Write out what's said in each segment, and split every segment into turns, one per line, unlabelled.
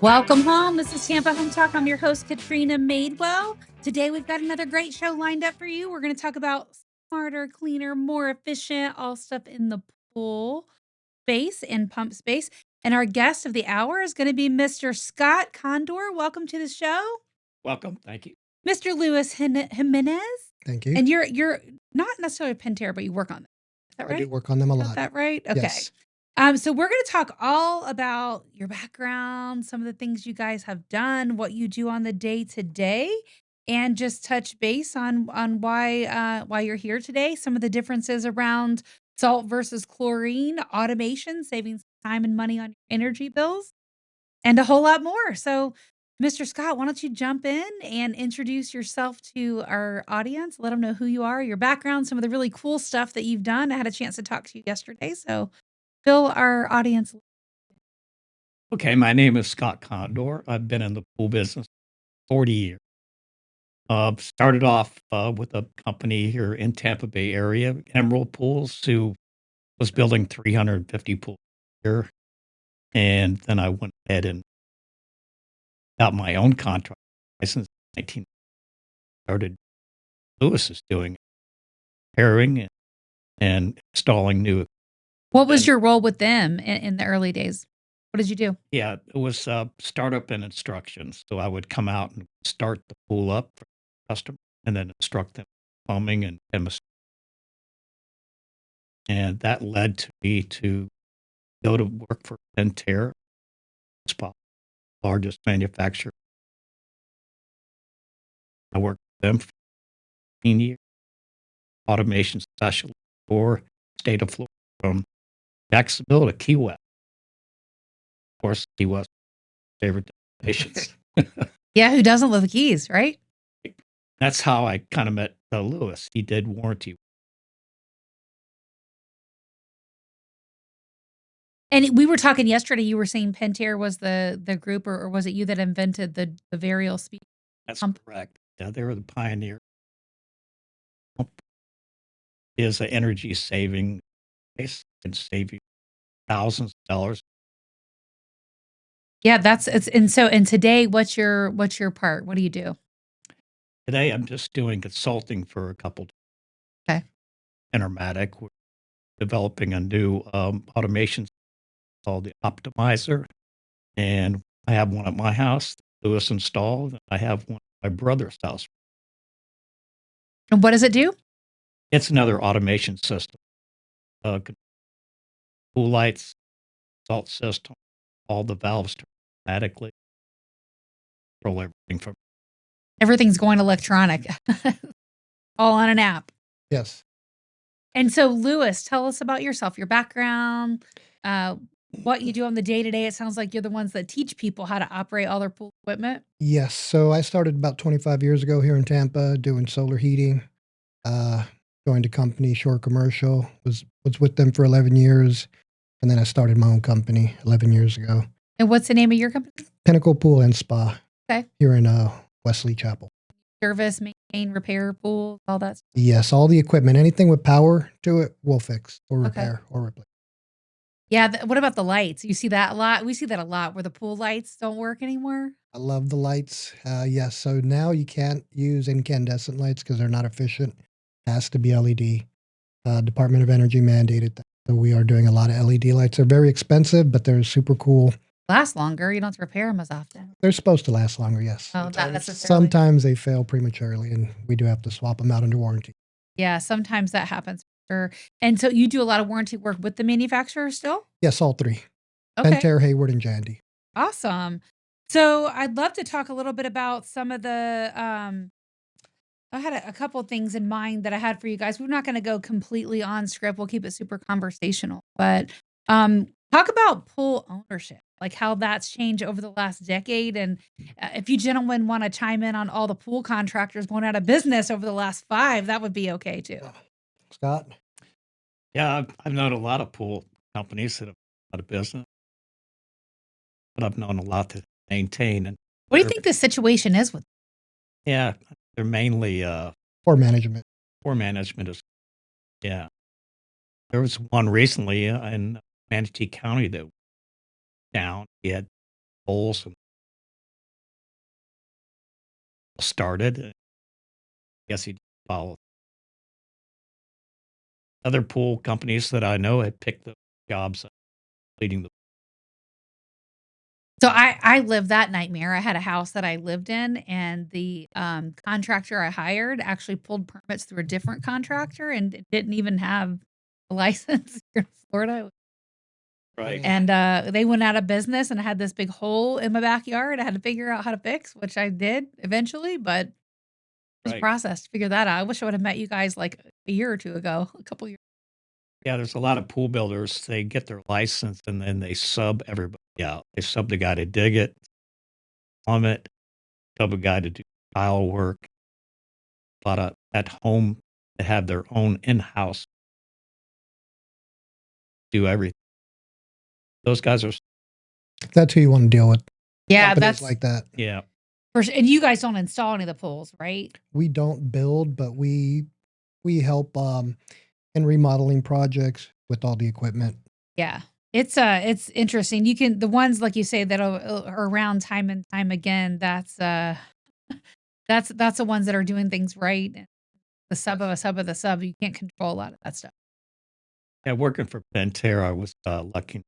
Welcome home. This is Tampa Home Talk. I'm your host, Katrina Madewell. Today, we've got another great show lined up for you. We're going to talk about smarter, cleaner, more efficient, all stuff in the pool space and pump space. And our guest of the hour is going to be Mr. Scott Kondor. Welcome to the show,
Welcome. Thank you.
Mr. Luis Jimenez.
Thank you.
And you're not necessarily a Pentair, but you work on them. Is that right?
I do work on them a
Got
lot.
that right? Okay.
Yes.
So we're going to talk all about your background, some of the things you guys have done, what you do on the day to day, and just touch base on why you're here today. Some of the differences around salt versus chlorine, automation, saving time and money on your energy bills, and a whole lot more. So, Mr. Scott, why don't you jump in and introduce yourself to our audience? Let them know who you are, your background, some of the really cool stuff that you've done. I had a chance to talk to you yesterday, so fill our audience.
Okay, my name is Scott Kondor. I've been in the pool business 40 years. Started off with a company here in Tampa Bay area, Emerald Pools, who was building 350 pools a year. And then I went ahead and got my own contract license in 19. Started Lewis is doing it, repairing and installing new.
What was
And
your role with them in the early days? What did you do?
yeah, it was startup and instructions. So I would come out and start the pool up for the customer and then instruct them plumbing and chemistry. And that led to me to go to work for Pentair, spot largest manufacturer. I worked with them for 15 years, automation specialist for state of Florida, from Jacksonville to Key West. Of course, Key West, favorite destinations.
Yeah, who doesn't love the keys, right?
That's how I kind of met Lewis. He did warranty.
And we were talking yesterday, you were saying Pentair was the group, or was it you that invented the variable speed
That's
pump?
correct. Yeah, they were the pioneer. Is an energy saving place, can save you thousands of dollars.
Yeah, and today, what's your part? What do you do?
Today, I'm just doing consulting for a couple.
Okay.
Intermatic. We're developing a new automation called the Optimizer, and I have one at my house that Lewis installed. I have one at my brother's house.
And what does it do?
It's another automation system. Pool lights, salt system, all the valves turn automatically. Control everything from.
Everything's going electronic, all on an app.
Yes.
And so, Lewis, tell us about yourself, your background, what you do on the day to day. It sounds like you're the ones that teach people how to operate all their pool equipment.
Yes. So I started about 25 years ago here in Tampa doing solar heating. Joined a company, Shore Commercial, was with them for 11 years. And then I started my own company 11 years ago.
And what's the name of your company?
Pinnacle Pool and Spa.
Okay.
Here in Wesley Chapel.
Service, maintain, repair pools, all that stuff.
Yes, all the equipment, anything with power to it, we'll fix or repair or replace.
Yeah. What about the lights? You see that a lot? We see that a lot where the pool lights don't work anymore.
I love the lights. Yes. So now you can't use incandescent lights because they're not efficient. It has to be LED. Department of Energy mandated that. So we are doing a lot of LED lights. They're very expensive, but they're super cool.
Last longer. You don't have to repair them as often.
They're supposed to last longer, yes.
Oh, not necessarily.
Sometimes they fail prematurely, and we do have to swap them out under warranty.
Yeah, sometimes that happens. Sure. And so you do a lot of warranty work with the manufacturer still?
Yes, all three.
Okay.
Pentair, Hayward, and Jandy.
Awesome. So I'd love to talk a little bit about some of the I had a couple things in mind that I had for you guys. We're not going to go completely on script. We'll keep it super conversational. But talk about pool ownership, like how that's changed over the last decade. And if you gentlemen want to chime in on all the pool contractors going out of business over the last 5, that would be okay too.
Scott?
Yeah, I've known a lot of pool companies that have gone out of business, but I've known a lot to maintain. And
what do you think the situation is with?
Yeah, they're mainly
Poor management.
poor management is. Yeah, there was one recently in Manatee County that went down. He had holes and started. I guess he didn't follow. Other pool companies that I know had picked the jobs up, leading the.
So I lived that nightmare. I had a house that I lived in, and the, contractor I hired actually pulled permits through a different contractor and didn't even have a license here in Florida.
Right.
And, they went out of business, and I had this big hole in my backyard I had to figure out how to fix, which I did eventually, but it was a
Right.
process to figure that out. I wish I would have met you guys, like, a year or 2 ago, a couple years.
Yeah, there's a lot of pool builders. They get their license and then they sub everybody out. They sub the guy to dig it, plumb it, sub a guy to do tile work. A lot of at home that have their own in-house do everything. Those guys are,
That's who you want to deal with.
Yeah,
Companies
that's
like that.
yeah,
for su and you guys don't install any of the pools, right?
We don't build, but we help in remodeling projects with all the equipment.
Yeah. It's interesting. You can the ones, like you say, that are around time and time again, that's the ones that are doing things right. And the sub of a sub of the sub, you can't control a lot of that stuff.
yeah. Working for Pentair, I was lucky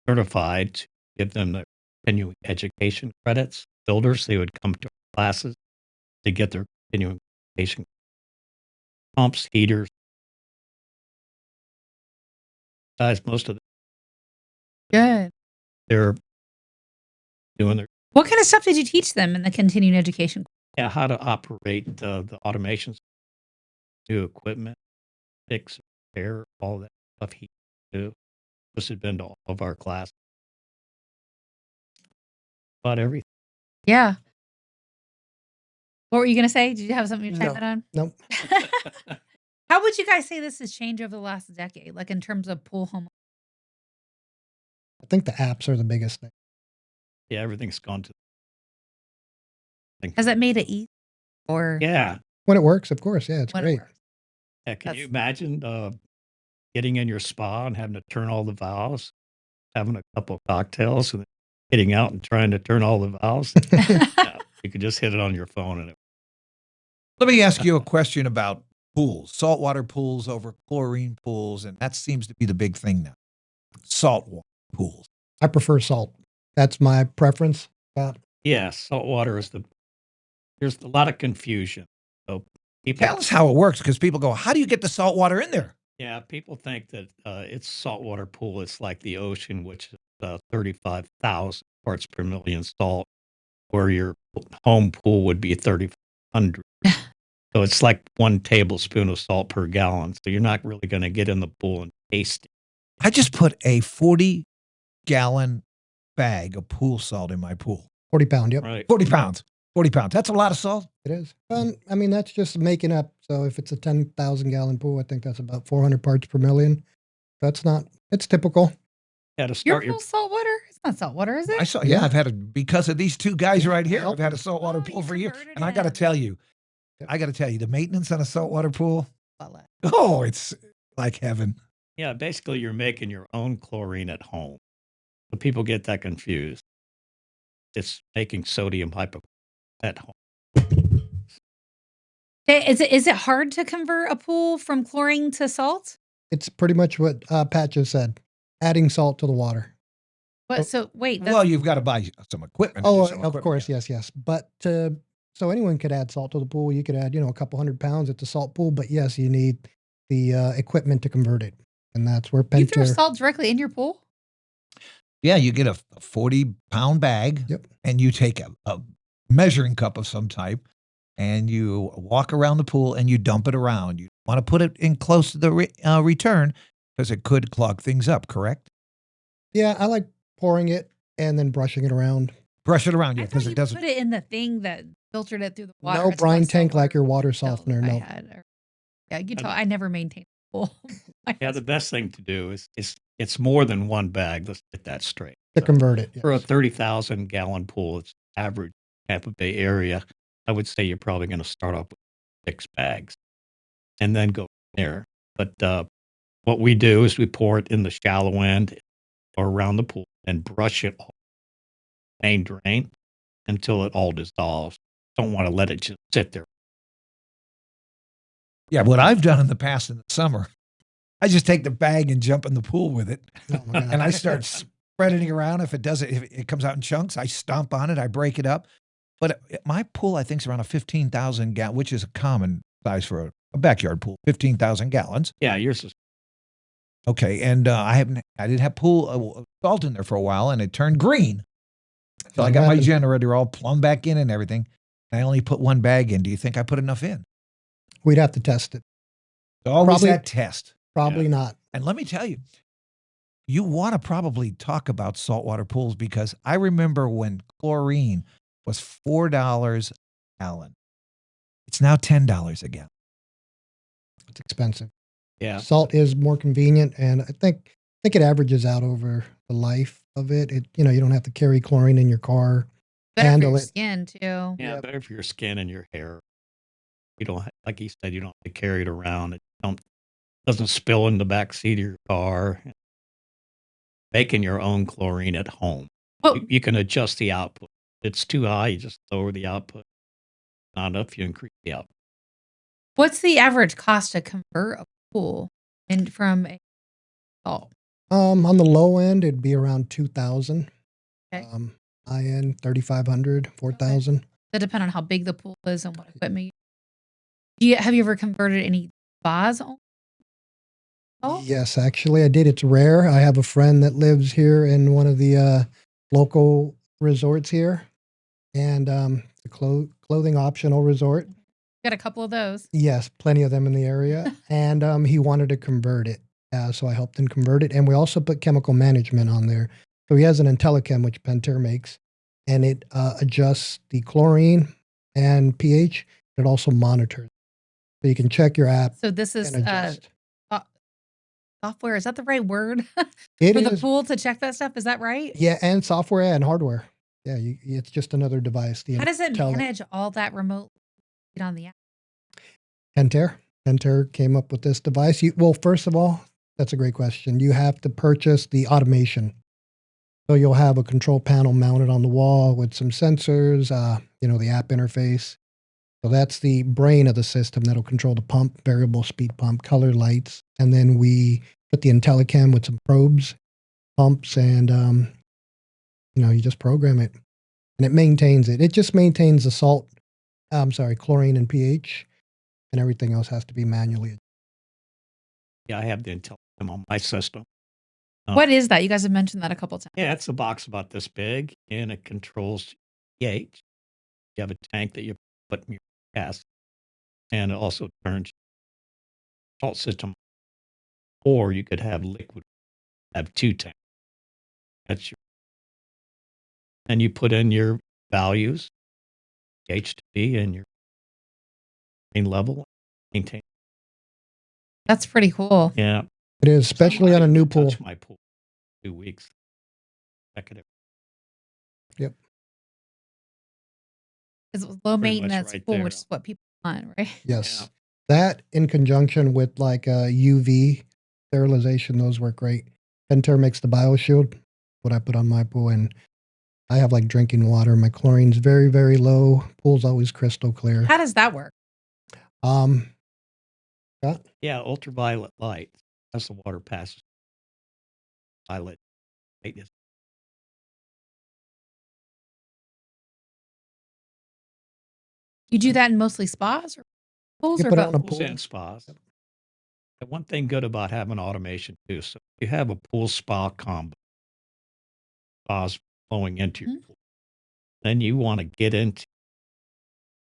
certified to give them the continuing education credits. Builders, they would come to our classes to get their continuing education pumps, heaters. Guys, most of them,
Good.
they're doing their
What kind of stuff did you teach them in the continuing education?
yeah, how to operate the automations, new equipment, fix, repair, all that stuff he do. This had been to all of our classes about everything.
Yeah. What were you gonna say? Did you have something you're
No,
chiming on?
nope.
How would you guys say this has changed over the last decade, like, in terms of pool home?
I think the apps are the biggest thing.
Yeah, everything's gone to
Has that made it easy or
yeah.
When it works, of course. Yeah, it's
when it
great.
works?
Yeah, can you
That's
imagine, getting in your spa and having to turn all the valves, having a couple of cocktails, and then getting out and trying to turn all the valves? Yeah, you could just hit it on your phone and it
Let me ask you a question about pools, saltwater pools over chlorine pools, and that seems to be the big thing now. Saltwater pools.
I prefer salt. That's my preference.
yeah, salt water is there's a lot of confusion. So people
Tell us how it works because people go, how do you get the salt water in there?
yeah, people think that, it's saltwater pool, it's like the ocean, which is, 35,000 parts per million salt, where your home pool would be 3,500. So it's like 1 tablespoon of salt per gallon, so you're not really gonna get in the pool and taste it.
I just put a 40-gallon bag of pool salt in my pool.
40 pound. Yep,
Right.
40 pounds. 40 pounds. That's a lot of salt.
it is. I mean, that's just making up. So if it's a 10,000 gallon pool, I think that's about 400 parts per million. That's not. It's typical.
Yeah, to
Your
start your
pool's salt water? It's not salt water, is
I
it?
saw,
Yeah.
I've had it because of these two guys right here.
Yep.
I've had a saltwater
Oh,
pool
you
for years.
converted
And I got to
it.
tell you,
Yep.
the maintenance on a saltwater pool,
Well,
oh, it's like heaven.
yeah, basically, you're making your own chlorine at home. So people get that confused. It's making sodium hypo at home.
Is it hard to convert a pool from chlorine to salt?
It's pretty much what Pat just said. Adding salt to the water.
But
Oh,
so wait, that's
Well, you've got to buy some equipment. to do
oh,
some
of
equipment,
course,
yeah.
yes. But so anyone could add salt to the pool. You could add, a couple 100 pounds at the salt pool. But yes, you need the equipment to convert it, and that's where
you throw
Pentair.
salt directly in your pool?
Yeah, you get a 40-pound bag
Yep.
and you take a measuring cup of some type and you walk around the pool and you dump it around. You want to put it in close to the return because it could clog things up, correct?
Yeah, I like pouring it and then brushing it around.
Brush it around, yeah,
I thought
because
you
it doesn't.
put it in the thing that filtered it through the water.
No
That's why
brine tank like your water
pills
softener.
I
No.
had yeah, you can tell I never maintained a pool.
Yeah, the best thing to do is it's more than 1 bag. Let's get that straight.
To
So
convert it.
for a
Yes.
30,000-gallon pool, it's average Tampa Bay area. I would say you're probably going to start off with 6 bags and then go from there. But what we do is we pour it in the shallow end or around the pool and brush it all, main drain until it all dissolves. don't want to let it just sit there.
Yeah, what I've done in the past in the summer, I just take the bag and jump in the pool with it,
Oh my
and I
God.
start spreading it around. If it comes out in chunks, I stomp on it, I break it up. But my pool, I think, is around a 15,000 gallon, which is a common size for a backyard pool, 15,000 gallons.
Yeah, yours is
Okay, and I didn't have pool salt in there for a while, and it turned green. So I
That'll
got my
happen.
generator all plumbed back in and everything. I only put one bag in. Do you think I put enough in?
We'd have to test it.
So always
Probably-
that test.
Probably
Yeah.
not.
And let me tell you, you want to probably talk about saltwater pools because I remember when chlorine was $4 a gallon. It's now $10 a gallon.
It's expensive.
yeah.
Salt is more convenient, and I think it averages out over the life of it. You don't have to carry chlorine in your car.
Better for
Handle
your
it.
skin too.
Yeah,
Yep.
better for your skin and your hair. You don't, like you said, you don't have to carry it around. It doesn't spill in the back seat of your car. Making your own chlorine at home.
Oh,
You can adjust the output. If it's too high, you just lower the output. Not enough, you increase the output.
what's the average cost to convert a pool and from a salt?
On the low end, it'd be around 2,000.
Okay.
High end, 3,500, 4,000.
That depend on how big the pool is and what equipment. Have you ever converted any spas on salt?
Yes, actually, I did. It's rare. I have a friend that lives here in one of the local resorts here, and the clothing optional resort.
Got a couple of those.
Yes, plenty of them in the area, and he wanted to convert it, so I helped him convert it. And we also put chemical management on there. So he has an IntelliChem, which Pentair makes, and it adjusts the chlorine and pH. It also monitors, so you can check your app
So this is
and adjust.
software. Is that the right word
It
for the
is,
pool to check that stuff? Is that right?
yeah, and software and hardware. Yeah, it's just another device. The
How does it
Intelli-
manage all that remote on the app?
Pentair came up with this device. Well, first of all, that's a great question. You have to purchase the automation. So you'll have a control panel mounted on the wall with some sensors, the app interface. So that's the brain of the system that'll control the pump, variable speed pump, color lights. And then we put the IntelliChem with some probes, pumps, and, you just program it. And it maintains it. It just maintains the chlorine and pH, and everything else has to be manually.
Yeah, I have the IntelliChem on my system.
What is that? You guys have mentioned that a couple times.
Yeah, it's a box about this big, and it controls pH. You have a tank that you put in your gas, and it also turns your salt system. Or you could have liquid, have two tanks. And you put in your values, pH to be, and your main level, maintain.
That's pretty cool.
Yeah,
It is, especially on a new pool.
Touch my pool, 2 weeks. Check it.
It's low
Pretty much
maintenance
right
pool,
there.
which is what people want, right?
Yes.
Yeah.
That in conjunction with like UV sterilization, those work great. Pentair makes the BioShield, what I put on my pool, and I have like drinking water. My chlorine's very, very low. Pool's always crystal clear.
How does that work?
Yeah, ultraviolet light. As the water passes, violet light is.
You do that in mostly spas or pools
You
or
put it on
both?
a
Pools
pool.
and spas. And one thing good about having automation too. So if you have a pool spa combo, spas flowing into your
Mhm.
pool, then you want to get into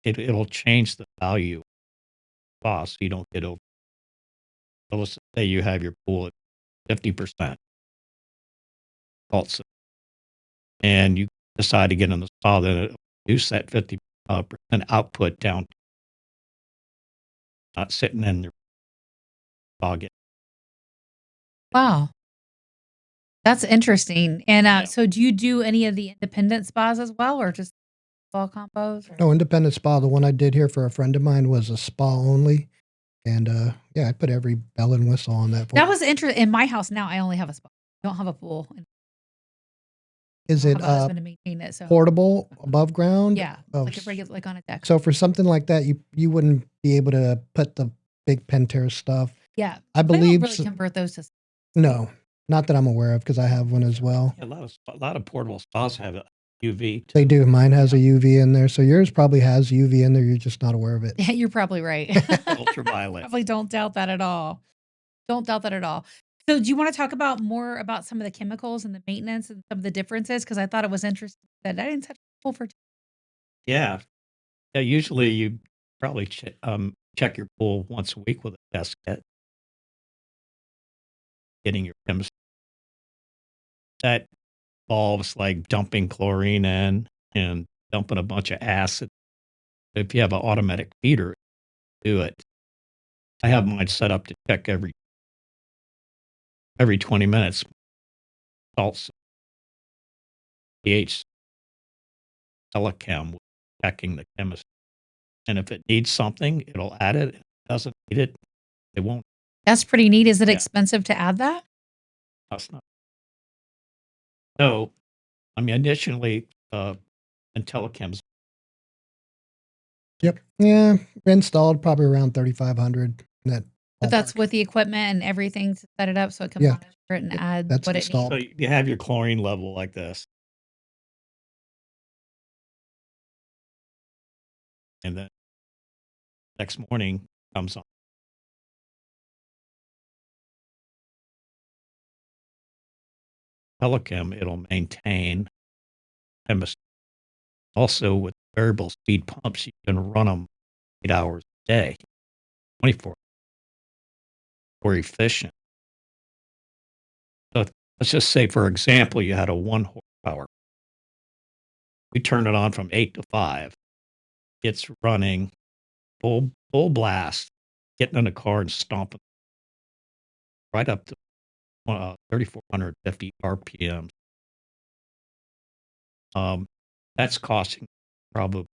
it. It'll change the value of the spa so you don't get over. So let's say you have your pool at 50% salt system, and you decide to get in the spa, then it'll reduce that 50% output down, not sitting in your spa.
Wow. That's interesting. And
Yeah.
so do you do any of the independent spas as well or just spa combos?
No, independent spa. The one I did here for a friend of mine was a spa only. And I put every bell and whistle on that.
That was interesting. In my house now, I only have a spa. I don't have a pool.
Is
I don't
it
have a husband to maintain it, so
portable above ground?
yeah,
Oh,
like a regular, like on a deck.
so for something like that, you wouldn't be able to put the big Pentair stuff.
Yeah,
I
they don't
believe
really convert those to.
no, not that I'm aware of because I have one as well.
Yeah, a lot of portable spas have a UV
They
too.
do. Mine has
Yeah.
a UV in there, so yours probably has UV in there. You're just not aware of it.
Yeah, you're probably right.
Ultraviolet.
Probably don't doubt that at all. Don't doubt that at all. So, do you want to talk about more about some of the chemicals and the maintenance and some of the differences? Because I thought it was interesting that I didn't touch pool for.
Yeah. Yeah, usually you probably check your pool once a week with a test kit, getting your chemistry. That involves like dumping chlorine in and dumping a bunch of acid. If you have an automatic feeder, do it. I have mine set up to check every 20 minutes. Salts, pH, telechem, checking the chemistry. And if it needs something, it'll add it. If it doesn't need it, it won't.
That's pretty neat. Is it
Yeah.
expensive to add that?
That's not. So, I mean, initially, and telechems.
Yep. Yeah, installed probably around 3,500. That
But that's
ballpark.
with the equipment and everything to set it up so it can
Yeah.
monitor it and add
That's
what it needs.
installed.
So you have your chlorine level like this. And then next morning comes on. Telechem, it'll maintain chemistry. Also, with variable speed pumps, you can run them 8 hours a day, 24 more efficient. So let's just say, for example, you had a 1 horsepower. We turn it on from 8 to 5. It's running full blast, getting in the car and stomping right up to 3,450 RPMs. That's costing probably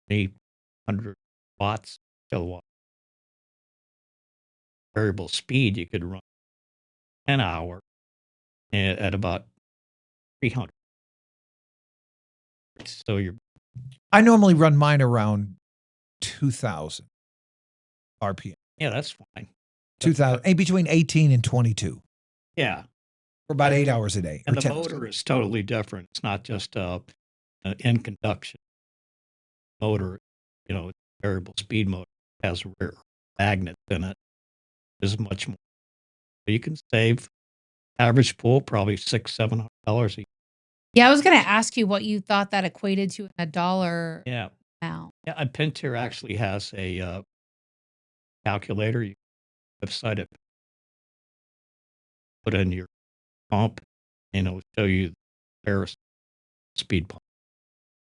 800 watts, kilowatt. Variable speed, you could run 10 hours at about 300. So you're,
I normally run mine around 2,000 RPM.
yeah, that's fine.
2,000, between 18 and 22
Yeah.
for about 8 hours a day.
And
or
the
10
motor is totally different. It's not just an in conduction motor, it's a variable speed motor. It has rare magnets in it. Is much more. So you can save average pool probably $600-$700 a year.
Yeah, I was going to ask you what you thought that equated to in a dollar
Yeah.
amount.
Yeah. And Pentair actually has a calculator. You website it, put in your pump, and it'll show you the fairest speed pump.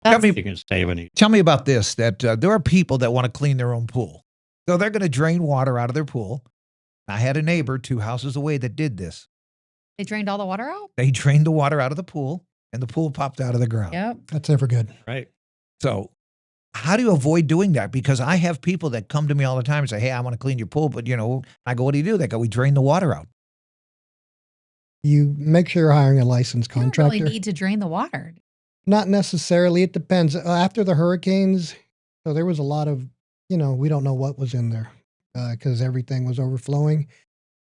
That's,
You can save any.
Tell me about this, that there are people that want to clean their own pool. So they're going to drain water out of their pool. I had a neighbor 2 houses away that did this.
they drained all the water out?
They drained the water out of the pool, and the pool popped out of the ground.
Yep.
That's never good.
Right.
So how do you avoid doing that? Because I have people that come to me all the time and say, hey, I want to clean your pool. But, I go, what do you do? They go, we drain the water out.
You make sure you're hiring a licensed
You don't
contractor.
really need to drain the water.
Not necessarily. It depends. After the hurricanes, so there was a lot of, we don't know what was in there because everything was overflowing.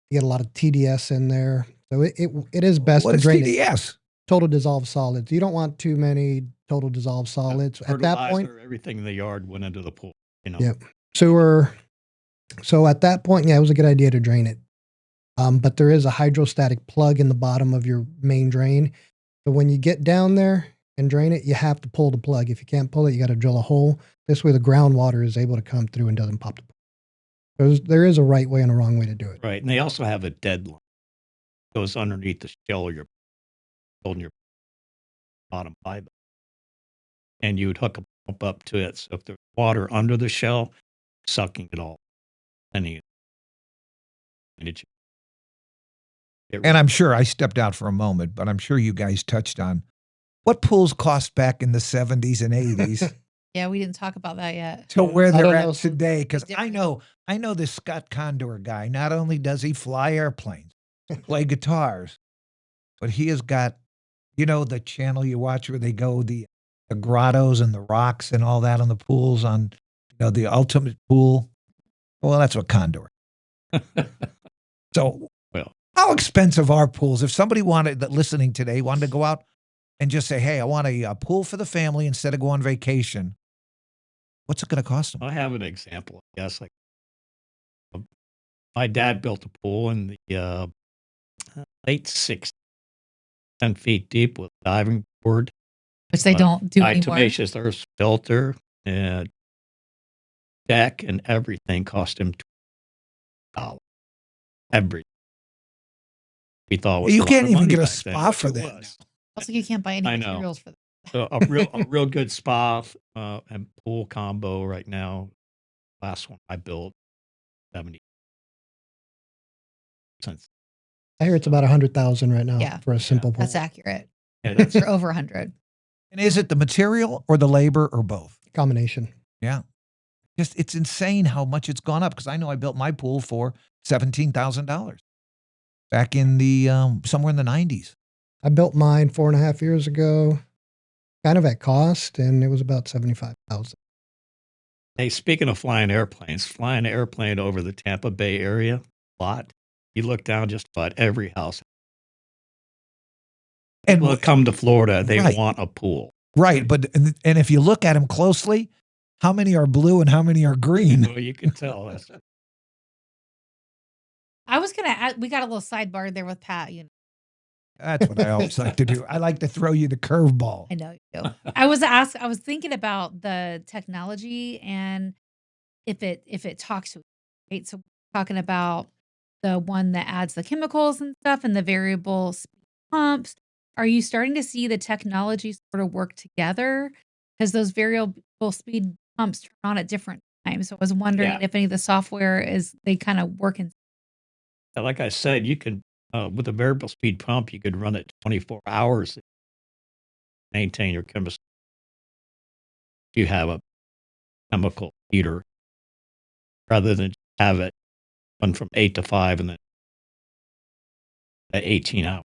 You get a lot of TDS in there. So it is best
What
to
is
drain
TDS?
total dissolved solids. You don't want too many total dissolved solids. At that point,
Fertilizer, everything in the yard went into the pool.
Yep. sewer. So at that point, yeah, it was a good idea to drain it. But there is a hydrostatic plug in the bottom of your main drain. So when you get down there and drain it, you have to pull the plug. If you can't pull it, you got to drill a hole. This way the groundwater is able to come through and doesn't pop the pool. There is a right way and a wrong way to do it.
Right. And they also have a deadline. It goes underneath the shell you're holding your bottom pipe. And you would hook a pump up to it. So if there's water under the shell, sucking it all. And
And I'm sure I stepped out for a moment, but I'm sure you guys touched on what pools cost back in the 70s and 80s
Yeah, we didn't talk about that yet.
to where
I
they're
don't
at
know.
today. Because I
Different.
know this Scott Kondor guy. Not only does he fly airplanes, play guitars, but he has got You know the channel you watch where they go the grottos and the rocks and all that on the pools on the ultimate pool. Well, that's what Kondor. So,
Well,
how expensive are pools? If somebody listening today wanted to go out and just say, "Hey, I want a pool for the family instead of go on vacation," what's it going to cost them?
I have an example, I guess. Like my dad built a pool in the late 60s, 10 feet deep with a diving board,
Which they don't do anymore.
diatomaceous earth filter, and deck, and everything cost him $20. Everything. We thought it was
You
a lot
can't
of
even
money
get a
back then,
spa
which
for
it
that.
was.
Also, you can't buy any
I know.
materials for that.
So a real good spa and pool combo right now. Last one I built, 70 cents.
I hear it's about 100,000 right now
Yeah.
for a simple pool.
That's accurate.
Yeah, that's
For over 100.
And is it the material or the labor or both?
Combination.
Yeah. Just it's insane how much it's gone up because I know I built my pool for $17,000 back in the somewhere in the 90s.
I built mine 4.5 years ago, kind of at cost, and it was about 75,000.
Hey, speaking of flying an airplane over the Tampa Bay area a lot. You look down just about every house.
And
People that come to Florida, they
Right.
want a pool.
right, but and if you look at them closely, how many are blue and how many are green?
Well, you can tell.
I was going to add, we got a little sidebar there with Pat.
That's what I always like to do. I like to throw you the curveball.
I know you do. I was thinking about the technology and if it talks to it, right? So we're talking about the one that adds the chemicals and stuff and the variable speed pumps. Are you starting to see the technology sort of work together? Because those variable speed pumps turn on at different times. So I was wondering
Yeah.
if any of the software they kind of work in.
Like I said, you can with a variable speed pump, you could run it 24 hours, maintain your chemistry. You have a chemical heater rather than have it run from 8 to 5 and then at 18 hours.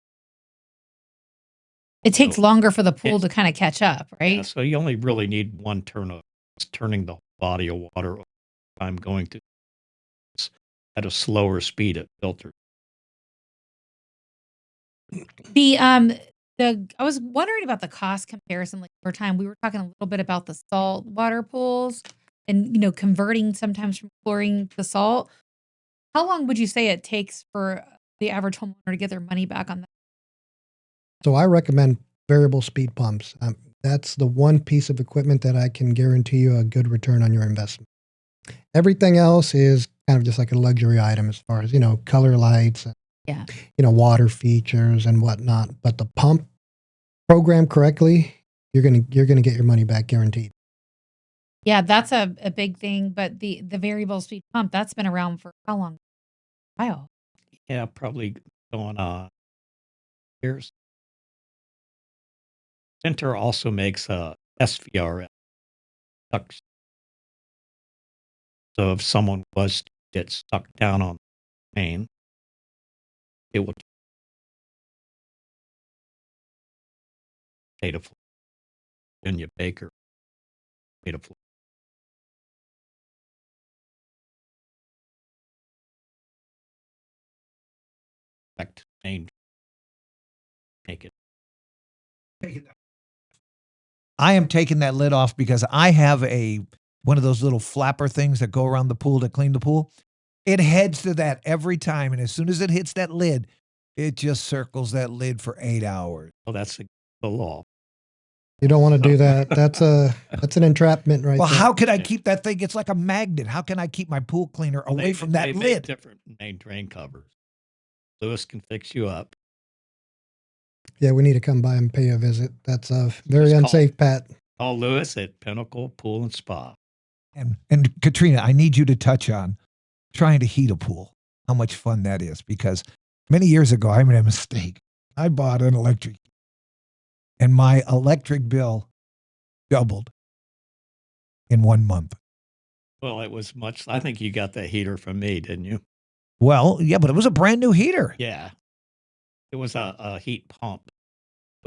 It takes
So,
longer for the pool to kind of catch up, right?
Yeah, so you only really need one turnover. It's turning the body of water over time going to at a slower speed at filter.
I was wondering about the cost comparison like over time. We were talking a little bit about the salt water pools and converting sometimes from chlorine to salt. How long would you say it takes for the average homeowner to get their money back on that?
So I recommend variable speed pumps. That's the one piece of equipment that I can guarantee you a good return on your investment. Everything else is kind of just like a luxury item as far as, color lights,
Yeah.
water features and whatnot. But the pump programmed correctly, you're gonna get your money back guaranteed.
Yeah, that's a big thing. But the variable speed pump, that's been around for how long? Wow.
Yeah, probably going on years. Pentair also makes a SVRF suction. So if someone was to get stuck down on the main, it would pay to float. Virginia Baker pay to float. Back main, make it.
I am taking that lid off because I have one of those little flapper things that go around the pool to clean the pool. It heads to that every time, and as soon as it hits that lid, it just circles that lid for 8 hours.
Well, that's the law.
You don't want to do that. That's an entrapment right
Well,
there.
how can I keep that thing? It's like a magnet. How can I keep my pool cleaner away from that
they make
lid?
different main drain covers. Lewis can fix you up.
Yeah, we need to come by and pay a visit. That's very
Just
unsafe, Pat.
Call Lewis at Pinnacle Pool and Spa.
And Katrina, I need you to touch on trying to heat a pool. How much fun that is, because many years ago I made a mistake. I bought an electric, and my electric bill doubled in 1 month.
Well, it was much. I think you got that heater from me, didn't you?
Well, yeah, but it was a brand new heater.
Yeah, it was a heat pump.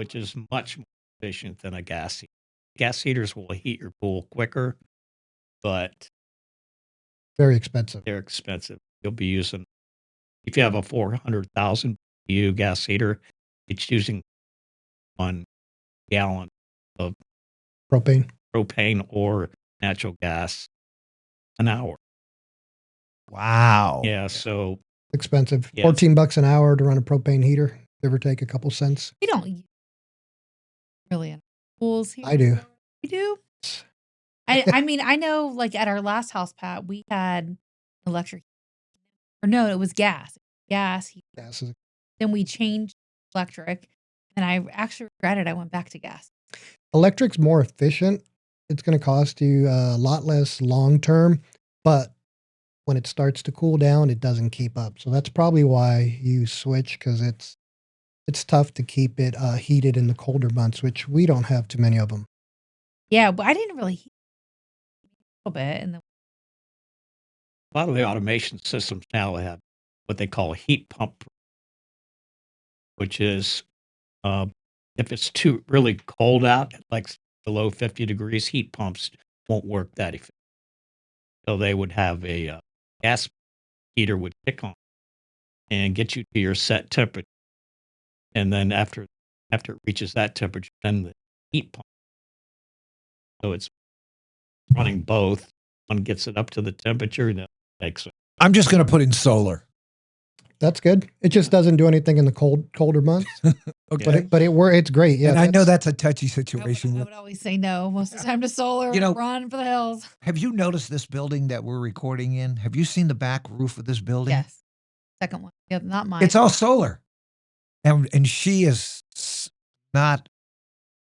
which is much more efficient than a gas heater. Gas heaters will heat your pool quicker, but
Very expensive.
they're expensive. You'll be using, if you have a 400,000 BTU gas heater, it's using 1 gallon of
Propane.
propane or natural gas an hour.
Wow.
Yeah, so
Expensive.
yes.
$14 an hour to run a propane heater. Give or take a couple cents.
We don't use really in pools here.
I do.
You do? I mean, I know like at our last house, Pat, we had electric, or no, it was gas. Gas.
Gas is
Then we changed electric, and I actually regretted I went back to gas.
Electric's more efficient. It's going to cost you a lot less long term, but when it starts to cool down, it doesn't keep up. So that's probably why you switch, because it's tough to keep it heated in the colder months, which we don't have too many of them.
Yeah, but I didn't really heat a little bit, and
A lot of the automation systems now have what they call a heat pump, which is if it's too really cold out, like below 50 degrees, heat pumps won't work that efficient. So they would have a gas heater would kick on and get you to your set temperature. And then after it reaches that temperature, then the heat pump. So it's running both. One gets it up to the temperature, and it takes it.
I'm just going to put in solar.
That's good. It just doesn't do anything in the colder months,
Okay.
but it's great. Yeah,
and I know that's a touchy situation.
I would always say no most of the time to solar.
You know-
Run for the hills.
Have you noticed this building that we're recording in? Have you seen the back roof of this building?
Yes, second one. Yep, not mine.
It's all solar. And she is not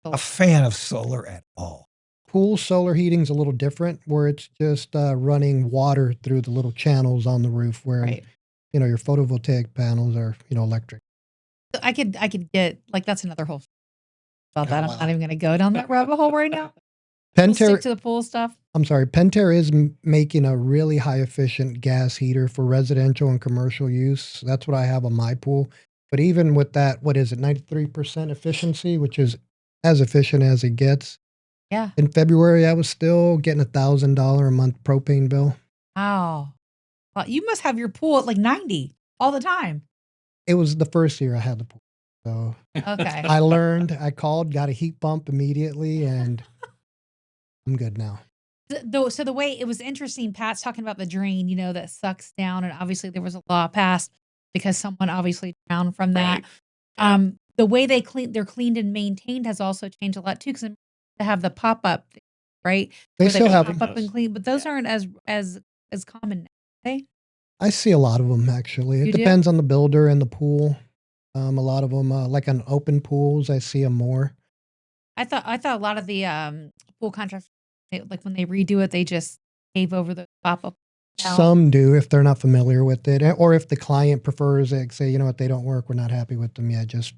a fan of solar at all.
pool solar heating's a little different, where it's just running water through the little channels on the roof, where
right.
your photovoltaic panels are electric.
I could get like that's another whole about
Oh,
that.
wow.
I'm not even going to go down that rabbit hole right now. We'll stick
Pentair,
to the pool stuff.
I'm sorry, Pentair is making a really high efficient gas heater for residential and commercial use. That's what I have on my pool. But even with that, what is it, 93% efficiency, which is as efficient as it gets.
Yeah.
In February, I was still getting $1,000 a month propane bill.
Wow. Well, you must have your pool at like 90 all the time.
It was the first year I had the pool. So
Okay.
I learned, I called, got a heat pump immediately, and I'm good now.
So the way it was interesting, Pat's talking about the drain, that sucks down, and obviously there was a law passed because someone obviously drowned from that.
Right.
The way they're cleaned and maintained has also changed a lot too, because they have the pop up, right?
They
Where
still have
pop up and clean, but those aren't as common now, are they?
I see a lot of them, actually. It
You do?
depends on the builder and the pool. A lot of them, like on open pools, I see them more.
I thought a lot of the pool contractors, like when they redo it, they just pave over the pop up.
Some do if they're not familiar with it, or if the client prefers it, say, you know what, they don't work, we're not happy with them. Yeah, just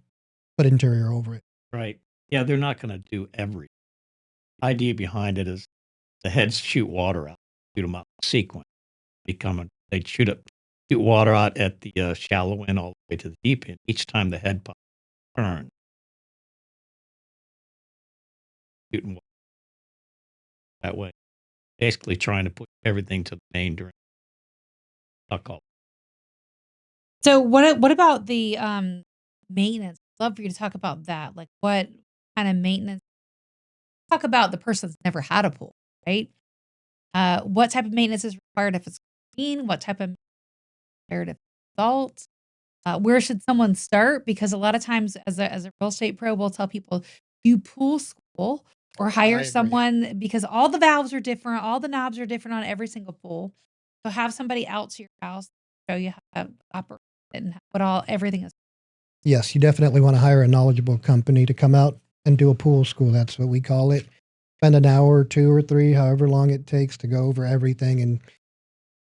put interior over it.
Right. Yeah, they're not going to do every. Idea behind it is the heads shoot water out, shoot them out in sequence. They shoot water out at the shallow end all the way to the deep end. Each time the head pump turns, shooting water that way. Basically trying to put everything to the main drain.
So what about the maintenance? I'd love for you to talk about that. Like what kind of maintenance? Talk about the person that's never had a pool, right? What type of maintenance is required if it's clean? What type of maintenance is required if it's salt? Where should someone start? Because a lot of times as a real estate pro, we'll tell people do pool school or hire
agree.
someone, because all the valves are different, all the knobs are different on every single pool. So have somebody out to your house, show you how to operate it and what everything is.
Yes, you definitely want to hire a knowledgeable company to come out and do a pool school. That's what we call it. Spend an hour or 2 or 3, however long it takes to go over everything. And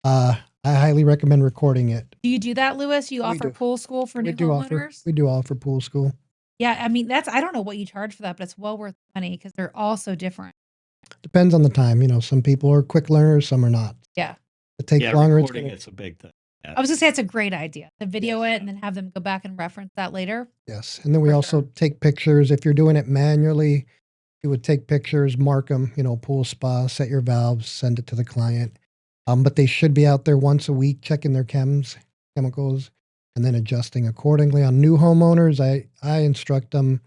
I highly recommend recording it.
Do you do that, Louis? You
We
offer
do.
pool school for new
We do offer pool school.
Yeah, I mean, I don't know what you charge for that, but it's well worth the money because they're all so different.
Depends on the time. Some people are quick learners, some are not.
Yeah.
It takes
Yeah,
longer.
recording it's a big thing.
I was gonna say it's a great idea to video
Yes.
it and then have them go back and reference that later.
Yes. And then we
For
also
sure.
take pictures. If you're doing it manually, you would take pictures, mark them, pool spa, set your valves, send it to the client. But they should be out there once a week checking their chemicals, and then adjusting accordingly. On new homeowners, I instruct them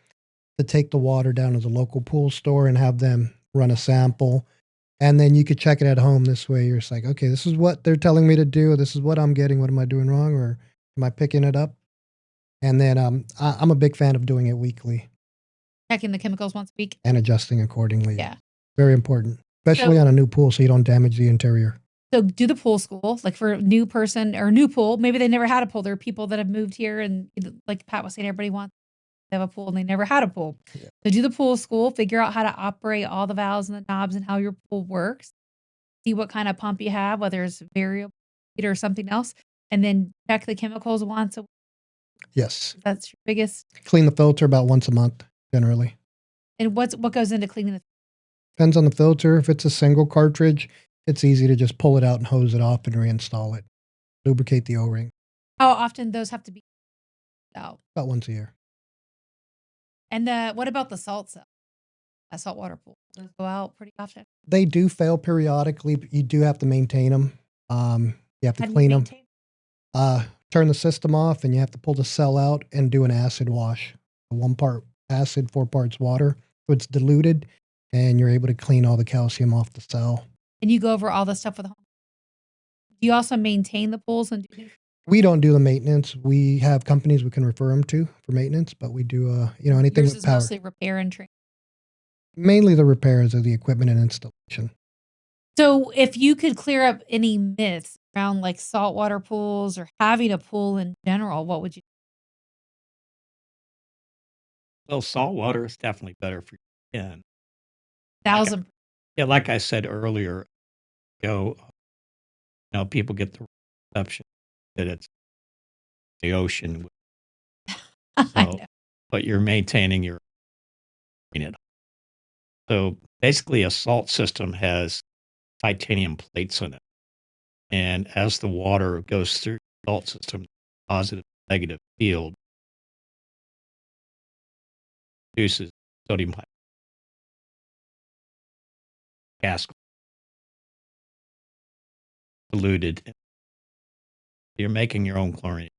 to take the water down to the local pool store and have them run a sample. And then you could check it at home. This way you're just like, okay, this is what they're telling me to do. This is what I'm getting. What am I doing wrong? Or am I picking it up? And then I'm a big fan of doing it weekly
Checking the chemicals once a week.
and adjusting accordingly.
Yeah.
Very important, especially
So
on a new pool so you don't damage the interior.
so do the pool school, like for a new person or new pool. Maybe they never had a pool. There are people that have moved here and like Pat was saying, everybody wants to have a pool and they never had a pool.
Yeah.
So do the pool school, figure out how to operate all the valves and the knobs and how your pool works. See what kind of pump you have, whether it's variable speed or something else, and then check the chemicals once a week.
Yes.
That's your biggest.
Clean the filter about once a month, generally.
And what goes into cleaning the?
Depends on the filter. If it's a single cartridge, it's easy to just pull it out and hose it off and reinstall it. Lubricate the O-ring
How often those have to be out?
about once a year.
And what about the salt cell? A saltwater pool. Those go out pretty often.
They do fail periodically, but you do have to maintain them. You have to
How do you
clean them.
maintain?
Turn the system off, and you have to pull the cell out and do an acid wash. 1 part acid, 4 parts water. So it's diluted, and you're able to clean all the calcium off the cell.
And you go over all the stuff with the home. Do you also maintain the pools and do things?
We don't do the maintenance. We have companies we can refer them to for maintenance, but we do, anything
Yours
with
is
power.
mostly repair and train.
Mainly the repairs of the equipment and installation.
So if you could clear up any myths around like saltwater pools or having a pool in general, what would you?
Well, salt water is definitely better for your skin. Like I
1,000.
yeah, like I said earlier, you people get the perception that it's the ocean,
I
so
know.
but you're maintaining your unit. So, basically, a salt system has titanium plates in it, and as the water goes through the salt system, positive, negative field produces sodium gas diluted. You're making your own chlorine.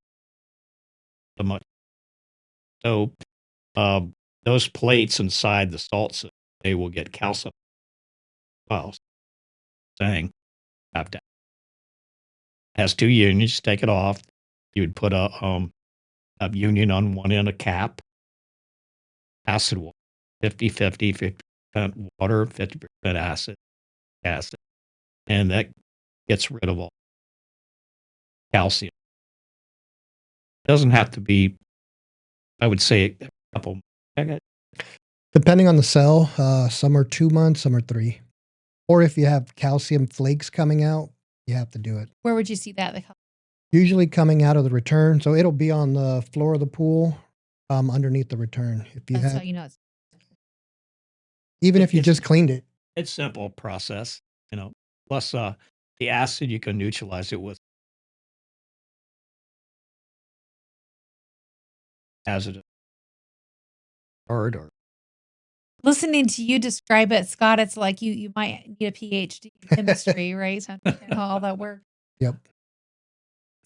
So much. So, uh, those plates inside the salt system, they will get calcium. Well, saying have to has 2 unions. Take it off. You would put a union on one end, a cap, acid water, 50/50, 50% water, 50% acid, and that gets rid of all calcium. Doesn't have to be, I would say, a couple.
Depending on the cell, some are 2 months, some are 3. Or if you have calcium flakes coming out, you have to do it.
Where would you see that?
Usually coming out of the return, so it'll be on the floor of the pool, underneath the return. If you
That's how
have,
you know it's.
even if you
It's
just cleaned it,
it's simple process, plus, the acid, you can neutralize it with acid or
Listening to you describe it, Scott, it's like you might need a PhD in chemistry, right? To understand how all that works.
yep.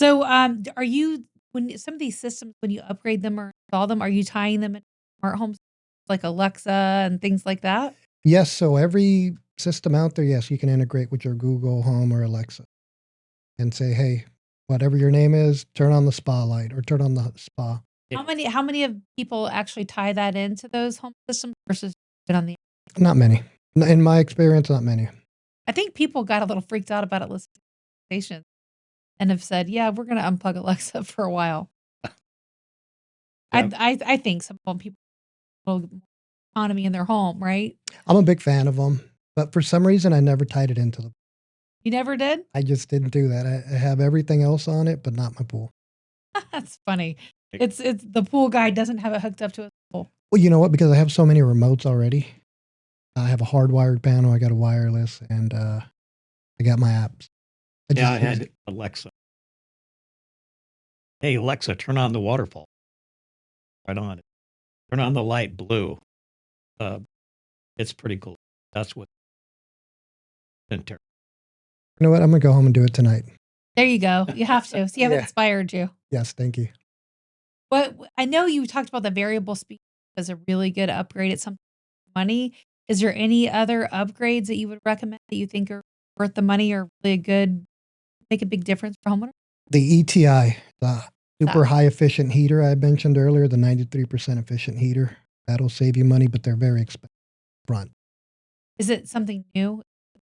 So, are you when some of these systems when you upgrade them or install them, are you tying them in smart homes like Alexa and things like that?
Yes, so every system out there, yes, you can integrate with your Google Home or Alexa and say, hey, whatever your name is, turn on the spa light or turn on the spa.
Yeah.
How many of people actually tie that into those home systems versus it on the?
Not many. In my experience, not many.
I think people got a little freaked out about it listening to the station and have said, "Yeah, we're going to unplug Alexa for a while."
Yeah.
I think some people will economy in their home, right?
I'm a big fan of them, but for some reason, I never tied it into them.
You never did?
I just didn't do that. I have everything else on it, but not my pool.
That's funny. It's the pool guy doesn't have it hooked up to a pool.
Well, you know what? Because I have so many remotes already. I have a hardwired panel. I got a wireless, and I got my apps.
Yeah, I
use
had
it.
Alexa. Hey, Alexa, turn on the waterfall. Right on it. Turn on the light blue. Uh, it's pretty cool. That's what Pentair.
You know what? I'm gonna go home and do it tonight.
There you go. You have to. See, I've
Yeah.
inspired you.
Yes, thank you.
But I know you talked about the variable speed as a really good upgrade at some money. Is there any other upgrades that you would recommend that you think are worth the money or really good, make a big difference for homeowners?
The ETI, the super
Ah.
high efficient heater I mentioned earlier, the 93% efficient heater, that'll save you money, but they're very expensive front.
Is it something new?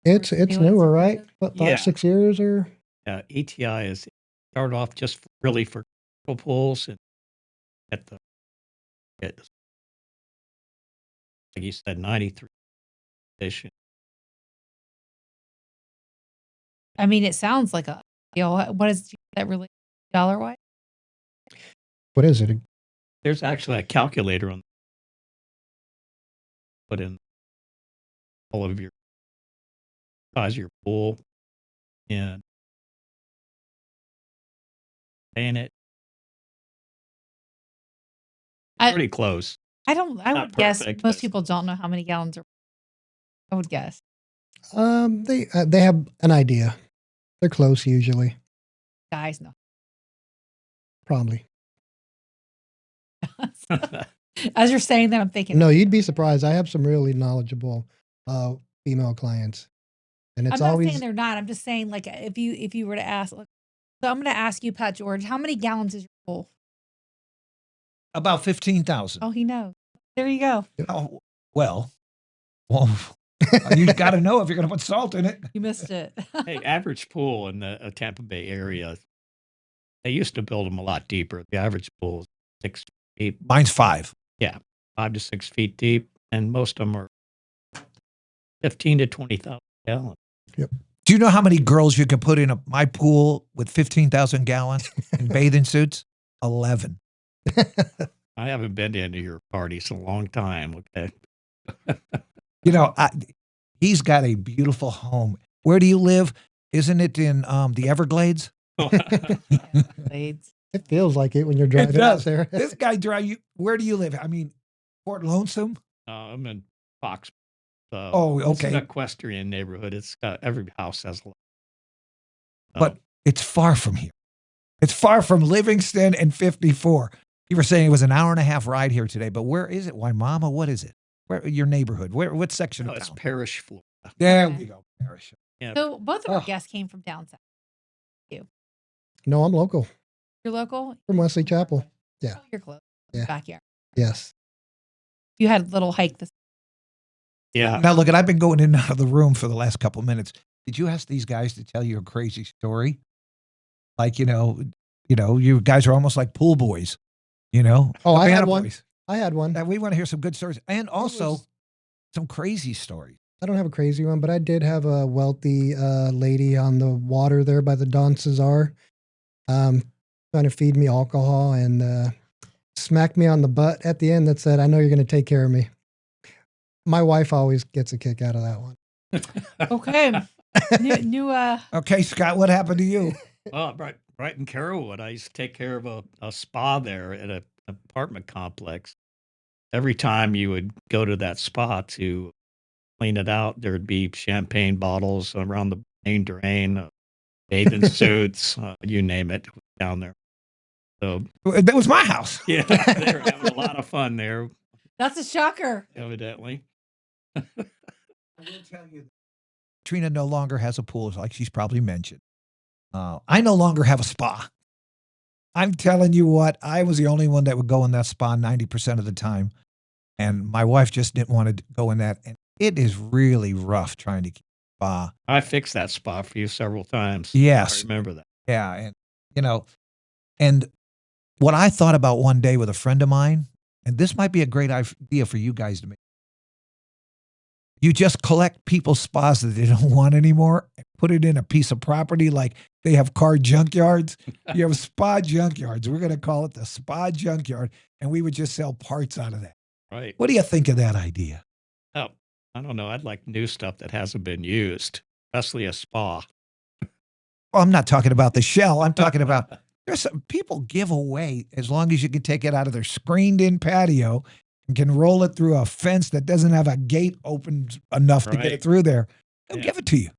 It's
New and
newer, right?
expensive?
What,
Yeah.
5-6 years or
ETI is started off just really for pools and at the, like you said, 93 edition.
I mean, it sounds like a deal. What is that really dollar wise?
what is it?
There's actually a calculator on put in all of your size of your pool and paying it
I
pretty close.
I
Not
would guess
perfect,
most
but
people don't know how many gallons are. I would guess.
They have an idea. They're close usually,
Guys know.
probably.
As you're saying that, I'm thinking.
No, you'd be surprised. I have some really knowledgeable female clients, and
I'm
it's
not
always
saying they're not. I'm just saying, like, if you were to ask, like, so I'm going to ask you, Pat George, how many gallons is your pool?
About 15,000.
Oh, he knows. There you go.
Oh, well, you got to know if you're going to put salt in it.
You missed it.
Hey, average pool in the Tampa Bay area, they used to build them a lot deeper. The average pool is 6 feet,
Mine's 5.
5 to 6 feet deep, and most of them are 15 to 20,000 gallons.
Do you know how many girls you could put in my pool with 15,000 gallons in bathing suits? 11.
I haven't been to any of your parties in a long time. Okay.
You know, he's got a beautiful home. Where do you live? Isn't it in the Everglades?
Blades.
it feels like it when you're driving out
does.
there.
This guy drive you. Where do you live? I mean, Port Lonesome.
I'm in Fox.
Oh,
It's an
okay.
equestrian neighborhood. It's got every house has a lot.
But it's far from here. It's far from Livingston and 54. You were saying it was an hour and a half ride here today, but where is it? Waimama? What is it? Where your neighborhood? What section
no,
of
it's
town?
Parish, Florida.
There
Okay.
we go. Parish.
Yeah.
So both of our
Oh.
guests came from down south.
No, I'm local
You're local?
from Wesley Chapel. Yeah.
Oh, you're close.
Yeah.
Backyard.
Yes.
You had a little hike this.
Yeah.
Now look, I've been going in and out of the room for the last couple of minutes. Did you ask these guys to tell you a crazy story? Like, you you guys are almost like pool boys,
Oh, I had
Havana
one.
boys.
I had one.
And we want to hear some good stories and also
was-
some crazy stories.
I don't have a crazy one, but I did have a wealthy lady on the water there by the Don Cesar, trying to feed me alcohol and smacked me on the butt at the end that said, "I know you're going to take care of me." My wife always gets a kick out of that one.
Okay. new
Okay, Scott, what happened to you?
Well, right in Carrollwood, I used to take care of a spa there at an apartment complex. Every time you would go to that spa to clean it out, there'd be champagne bottles around the main drain, bathing suits, you name it, down there. So,
That was my house.
yeah, they were having a lot of fun there,
that's a shocker.
evidently.
I will tell you, Katrina no longer has a pool, like she's probably mentioned. I no longer have a spa. I'm telling you what, I was the only one that would go in that spa 90% of the time. And my wife just didn't want to go in that. And it is really rough trying to keep a spa.
I fixed that spa for you several times.
Yes.
I remember that.
Yeah. And, and what I thought about one day with a friend of mine, and this might be a great idea for you guys to make. You just collect people's spas that they don't want anymore and put it in a piece of property like they have car junkyards. You have spa junkyards. We're going to call it the spa junkyard, and we would just sell parts out of that.
Right.
What do you think of that idea?
Oh, I don't know. I'd like new stuff that hasn't been used, especially a spa.
Well, I'm not talking about the shell. I'm talking about There's some people give away as long as you can take it out of their screened-in patio and can roll it through a fence that doesn't have a gate open enough to get it
Right.
through there. They'll
Yeah.
give it to you.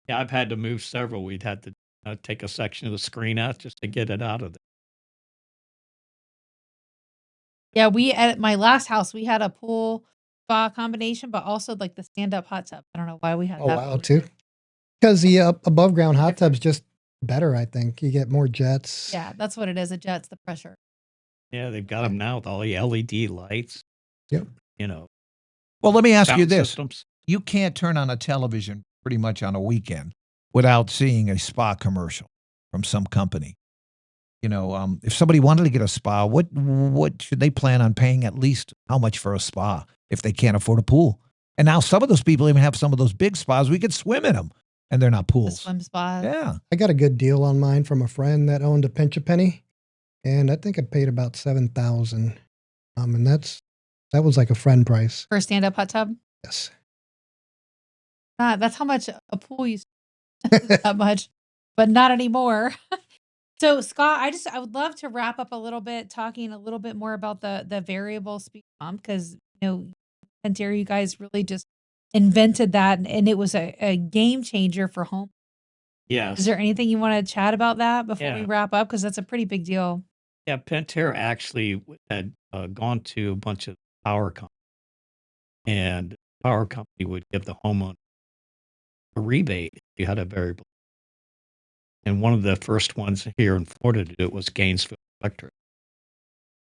Yeah, I've had to move several. We'd had to take a section of the screen out just to get it out of there.
Yeah, we at my last house, we had a pool spa combination, but also like the stand-up hot tub. I don't know why we had
Oh,
that.
wow, too. Because the above ground hot tub's just better, I think. You get more jets.
Yeah, that's what it is. It jets the pressure.
Yeah, they've got them now with all the LED lights.
Yep.
You know,
Well, let me ask you
sound
this.
systems.
You can't turn on a television pretty much on a weekend without seeing a spa commercial from some company. If somebody wanted to get a spa, what should they plan on paying at least how much for a spa if they can't afford a pool? And now some of those people even have some of those big spas. We could swim in them, and they're not
The
pools.
swim spas.
Yeah.
I got a good deal on mine from a friend that owned a Pinch a Penny, and I think I paid about $7,000. And that was like a friend price.
For a stand-up hot tub.
Yes.
That's how much a pool used to that much, but not anymore. So Scott, I would love to wrap up a little bit talking a little bit more about the variable speed pump because Pentair, you guys really just invented that and it was a game changer for home.
Yes.
Is there anything you want to chat about that before we
Yeah.
wrap up? Because that's a pretty big deal.
Yeah, Pentair actually had gone to a bunch of power companies, and the power company would give the homeowner a rebate if you had a variable. And one of the first ones here in Florida to do it was Gainesville Electric.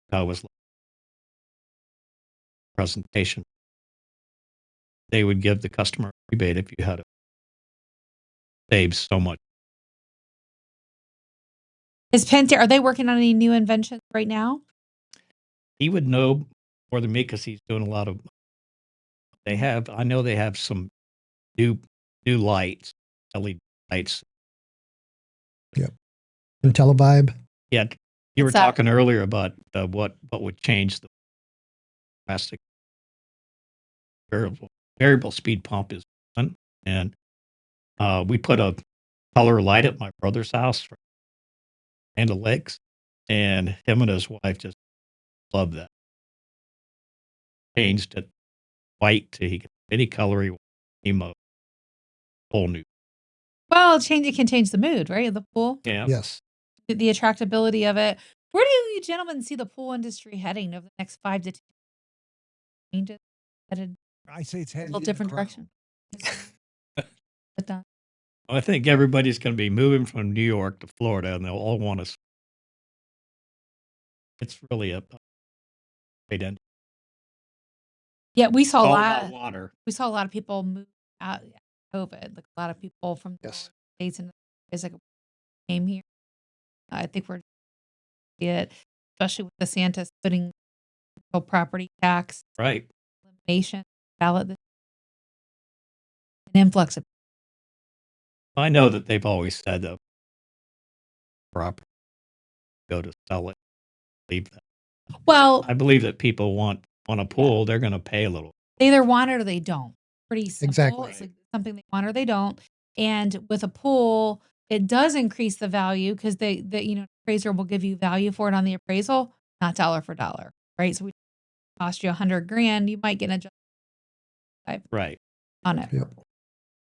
That was like a presentation. They would give the customer a rebate if you had it. Saves so much.
Is Pentair, are they working on any new inventions right now?
He would know more than me because he's doing a lot of. I know they have some new lights, LED lights.
Yep. And Televibe.
Yeah, you were
What's that?
talking earlier about what would change the drastic variable speed pump is one, and we put a color light at my brother's house for Land Lakes, and him and his wife just loved that. Changed it white to he could any color he wanted, emo, whole new.
Well, it can change the mood, right? Of the pool,
Yeah,
Yes.
the attractability of it. Where do you gentlemen see the pool industry heading over the next 5 to 10 changes? Headed
I say it's
a
headed
little
in the
different
ground.
direction. But,
I think everybody's going to be moving from New York to Florida, and they'll all want to. It's really a great end.
yeah, we
It's
saw a
all about
lot.
water.
We saw a lot of people move out after COVID. Like a lot of people from the
Yes.
states and like came here. I think we're see it, especially with DeSantis putting real property tax
Right.
elimination ballot an influx of.
I know that they've always said that property go to sell it, leave that.
Well,
I believe that people want a pool, they're going to pay a little.
they either want it or they don't. Pretty simple.
Exactly.
It's like something they want or they don't. And with a pool, it does increase the value because appraiser will give you value for it on the appraisal, not dollar for dollar, right? So we cost you $100,000, you might get an adjustment
Right.
on it.
Yep.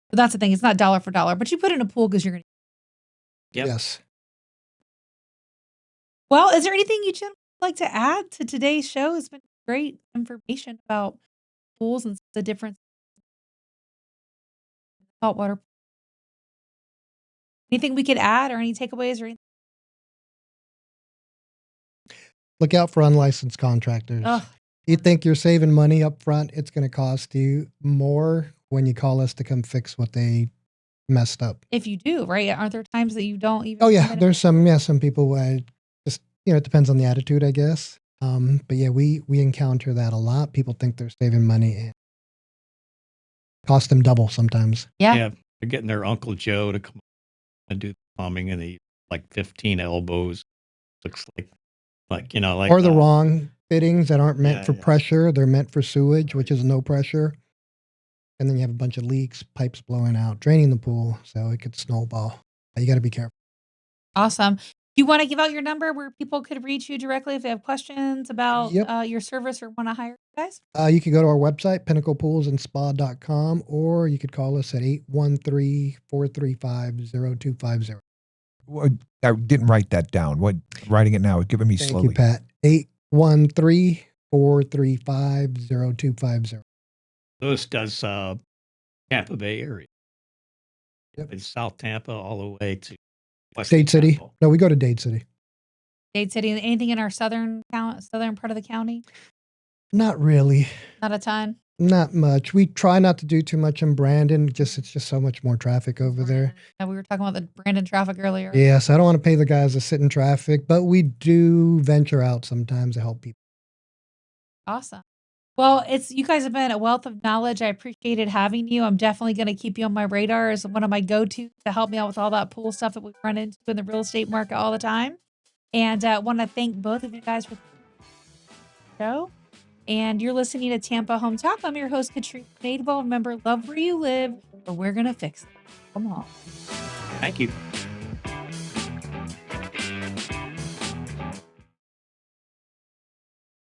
But that's the thing; it's not dollar for dollar. But you put it in a pool because you're going to.
Yep.
Yes.
Well, is there anything you gentlemen would like to add to today's show? It's been great information about pools and the difference in saltwater. Anything we could add or any takeaways or anything?
Look out for unlicensed contractors.
Ugh.
You think you're saving money up front, it's going to cost you more when you call us to come fix what they messed up.
If you do, right? Aren't there times that you don't even?
Oh, yeah.
submit it?
There's some people just, it depends on the attitude, I guess. But yeah, we encounter that a lot. People think they're saving money and cost them double sometimes.
Yeah.
Yeah. They're getting their Uncle Joe to come and do the plumbing, and they like 15 elbows. Looks like like
Or the wrong fittings that aren't meant
Yeah,
for
yeah.
pressure. They're meant for sewage, which is no pressure. And then you have a bunch of leaks, pipes blowing out, draining the pool. So it could snowball. You got to be careful.
Awesome. Do you wanna give out your number where people could reach you directly if they have questions about,
Yep.
your service or wanna hire you guys?
You can go to our website, pinnaclepoolsandspa.com, or you could call us at 813-435-0250.
Well, I didn't write that down. What I'm writing it now. Give it me
Thank you,
slowly.
Pat. 813-435-0250.
Louis does Tampa Bay area.
Yep.
It's South Tampa all the way to West
Dade City.
Tampa.
No, we go to Dade City.
Dade City, anything in our southern part of the county?
Not really.
Not a ton?
Not much. We try not to do too much in Brandon. It's just so much more traffic over there.
Yeah, we were talking about the Brandon traffic earlier.
Yes, I don't want to pay the guys to sit in traffic, but we do venture out sometimes to help people.
Awesome. Well, you guys have been a wealth of knowledge. I appreciated having you. I'm definitely going to keep you on my radar as one of my go-tos to help me out with all that pool stuff that we run into in the real estate market all the time. And want to thank both of you guys for the show. And you're listening to Tampa Home Talk. I'm your host, Katrina Madewell. Remember, love where you live, or we're going to fix it. Come on.
Thank you.